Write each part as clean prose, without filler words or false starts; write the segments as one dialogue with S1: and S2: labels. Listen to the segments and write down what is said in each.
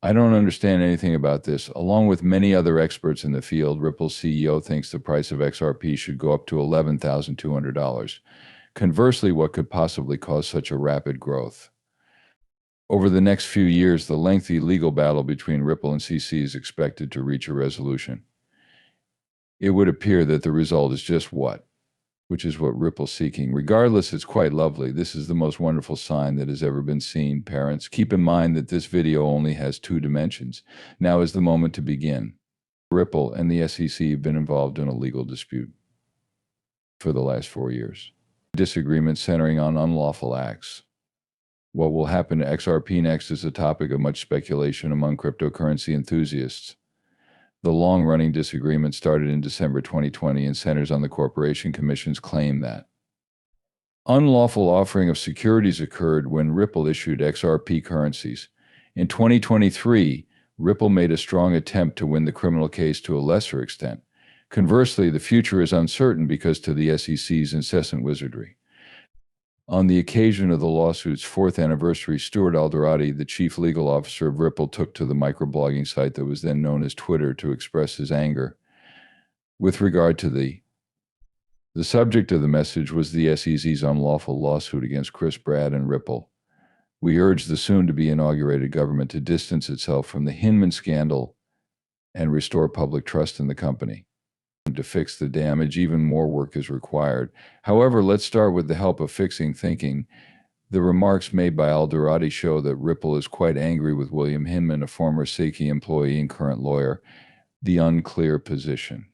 S1: I don't understand anything about this. Along with many other experts in the field, Ripple's CEO thinks the price of XRP should go up to $11,200. Conversely, what could possibly cause such a rapid growth? Over the next few years, the lengthy legal battle between Ripple and CC is expected to reach a resolution. It would appear that the result is just what? Which is what Ripple's seeking. Regardless, it's quite lovely. This is the most wonderful sign that has ever been seen. Parents, keep in mind that this video only has 2 dimensions. Now is the moment to begin. Ripple and the SEC have been involved in a legal dispute for the last 4 years. Disagreement centering on unlawful acts. What will happen to XRP next is a topic of much speculation among cryptocurrency enthusiasts. The long-running disagreement started in December 2020 and centers on the Corporation Commission's claim that unlawful offering of securities occurred when Ripple issued XRP currencies. In 2023, Ripple made a strong attempt to win the criminal case to a lesser extent. Conversely, the future is uncertain because to the SEC's incessant wizardry. On the occasion of the lawsuit's 4th anniversary, Stuart Alderoty, the chief legal officer of Ripple, took to the microblogging site that was then known as Twitter to express his anger. With regard to the subject of the message was the SEC's unlawful lawsuit against Chris Brad and Ripple. We urge the soon-to-be inaugurated government to distance itself from the Hinman scandal and restore public trust in the company. To fix the damage, even more work is required. However, let's start with the help of fixing thinking. The remarks made by Alderoty show that Ripple is quite angry with William Hinman, a former SEC employee and current lawyer. The unclear position.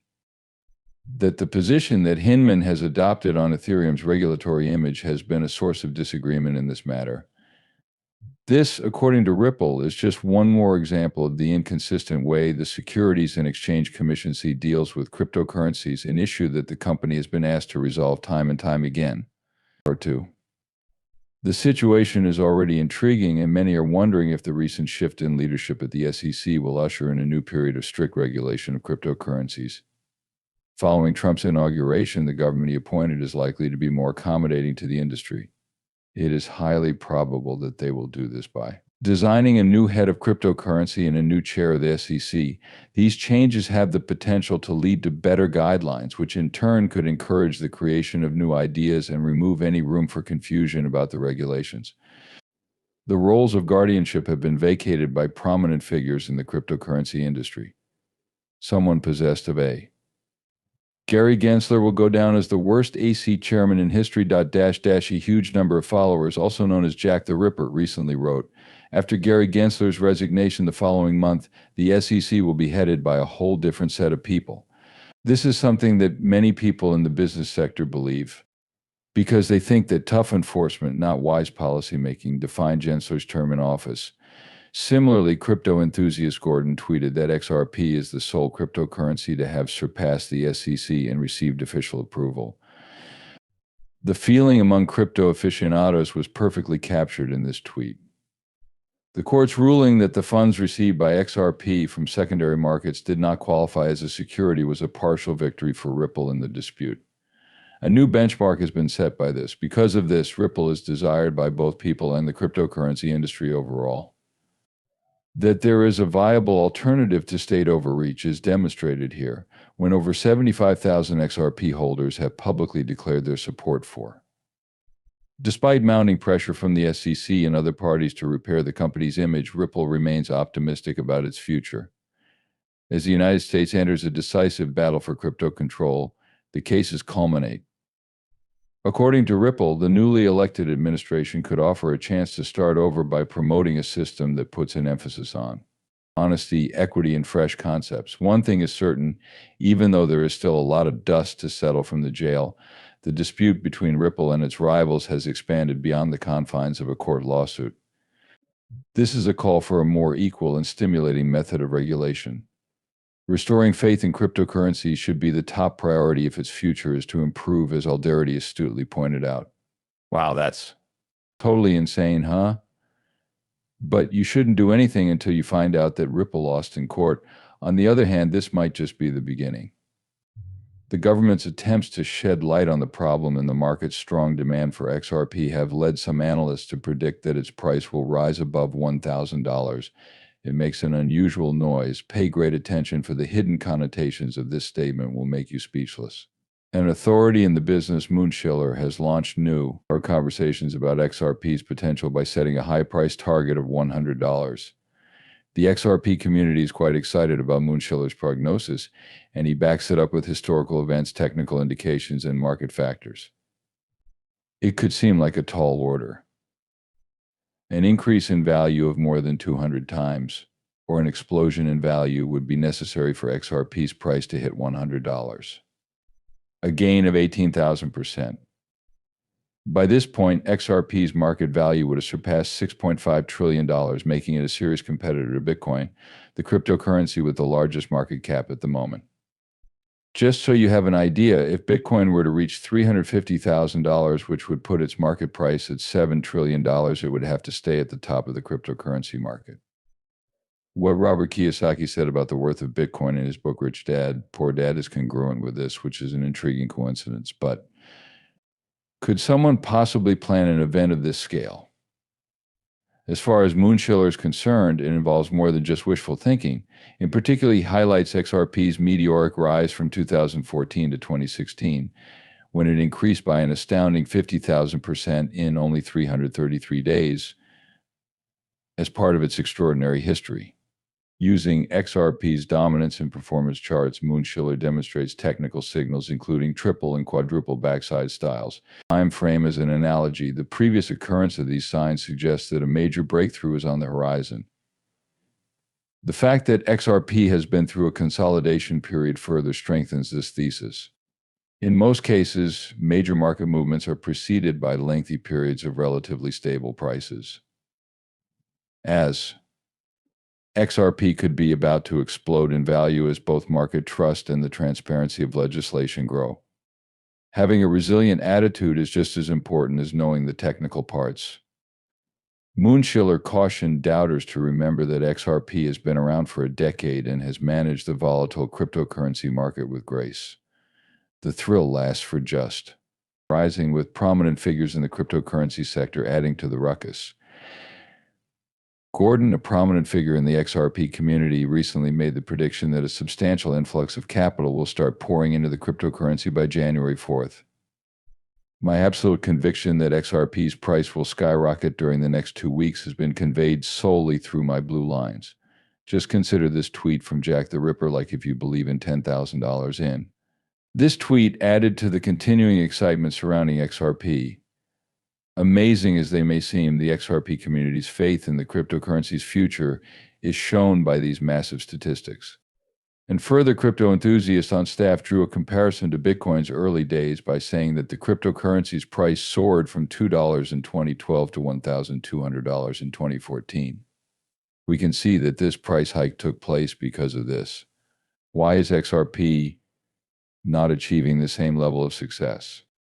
S1: That the position that Hinman has adopted on Ethereum's regulatory image has been a source of disagreement in this matter. This, according to Ripple, is just one more example of the inconsistent way the Securities and Exchange Commission deals with cryptocurrencies, an issue that the company has been asked to resolve time and time again. Or two. The situation is already intriguing, and many are wondering if the recent shift in leadership at the SEC will usher in a new period of strict regulation of cryptocurrencies. Following Trump's inauguration, the government he appointed is likely to be more accommodating to the industry. It is highly probable that they will do this by designing a new head of cryptocurrency and a new chair of the SEC. These changes have the potential to lead to better guidelines, which in turn could encourage the creation of new ideas and remove any room for confusion about the regulations. The roles of guardianship have been vacated by prominent figures in the cryptocurrency industry. Someone possessed of a Gary Gensler will go down as the worst AC chairman in history. A huge number of followers, also known as Jack the Ripper, recently wrote, after Gary Gensler's resignation the following month, the SEC will be headed by a whole different set of people. This is something that many people in the business sector believe, because they think that tough enforcement, not wise policymaking, define Gensler's term in office. Similarly, crypto enthusiast Gordon tweeted that XRP is the sole cryptocurrency to have surpassed the SEC and received official approval. The feeling among crypto aficionados was perfectly captured in this tweet. The court's ruling that the funds received by XRP from secondary markets did not qualify as a security was a partial victory for Ripple in the dispute. A new benchmark has been set by this. Because of this, Ripple is desired by both people and the cryptocurrency industry overall. That there is a viable alternative to state overreach is demonstrated here, when over 75,000 XRP holders have publicly declared their support for. Despite mounting pressure from the SEC and other parties to repair the company's image, Ripple remains optimistic about its future. As the United States enters a decisive battle for crypto control, the cases culminate. According to Ripple, the newly elected administration could offer a chance to start over by promoting a system that puts an emphasis on honesty, equity, and fresh concepts. One thing is certain, even though there is still a lot of dust to settle from the jail, the dispute between Ripple and its rivals has expanded beyond the confines of a court lawsuit. This is a call for a more equal and stimulating method of regulation. Restoring faith in cryptocurrency should be the top priority if its future is to improve, as Alderoty astutely pointed out. Wow, that's totally insane, huh? But you shouldn't do anything until you find out that Ripple lost in court. On the other hand, this might just be the beginning. The government's attempts to shed light on the problem and the market's strong demand for XRP have led some analysts to predict that its price will rise above $1,000 It makes an unusual noise. Pay great attention, for the hidden connotations of this statement will make you speechless. An authority in the business, Moonshiller, has launched new conversations about XRP's potential by setting a high price target of $100. The XRP community is quite excited about Moonshiller's prognosis, and he backs it up with historical events, technical indications, and market factors. It could seem like a tall order. An increase in value of more than 200 times, or an explosion in value, would be necessary for XRP's price to hit $100. A gain of 18,000%. By this point, XRP's market value would have surpassed $6.5 trillion, making it a serious competitor to Bitcoin, the cryptocurrency with the largest market cap at the moment. Just so you have an idea, if Bitcoin were to reach $350,000, which would put its market price at $7 trillion, it would have to stay at the top of the cryptocurrency market. What Robert Kiyosaki said about the worth of Bitcoin in his book Rich Dad, Poor Dad is congruent with this, which is an intriguing coincidence. But could someone possibly plan an event of this scale? As far as Moonshiller is concerned, it involves more than just wishful thinking. In particular, he highlights XRP's meteoric rise from 2014 to 2016, when it increased by an astounding 50,000% in only 333 days, as part of its extraordinary history. Using XRP's dominance in performance charts, Moonshiller demonstrates technical signals including triple and quadruple backside styles. Time frame as an analogy, the previous occurrence of these signs suggests that a major breakthrough is on the horizon. The fact that XRP has been through a consolidation period further strengthens this thesis. In most cases, major market movements are preceded by lengthy periods of relatively stable prices. As XRP could be about to explode in value as both market trust and the transparency of legislation grow. Having a resilient attitude is just as important as knowing the technical parts. Moonshiller cautioned doubters to remember that XRP has been around for a decade and has managed the volatile cryptocurrency market with grace. The thrill lasts for just rising, with prominent figures in the cryptocurrency sector adding to the ruckus. Gordon, a prominent figure in the XRP community, recently made the prediction that a substantial influx of capital will start pouring into the cryptocurrency by January 4th. My absolute conviction that XRP's price will skyrocket during the next 2 weeks has been conveyed solely through my blue lines. Just consider this tweet from Jack the Ripper like if you believe in $10,000 in. This tweet added to the continuing excitement surrounding XRP. Amazing as they may seem, the XRP community's faith in the cryptocurrency's future is shown by these massive statistics. And further, crypto enthusiasts on staff drew a comparison to Bitcoin's early days by saying that the cryptocurrency's price soared from $2 in 2012 to $1,200 in 2014. We can see that this price hike took place because of this. Why is XRP not achieving the same level of success?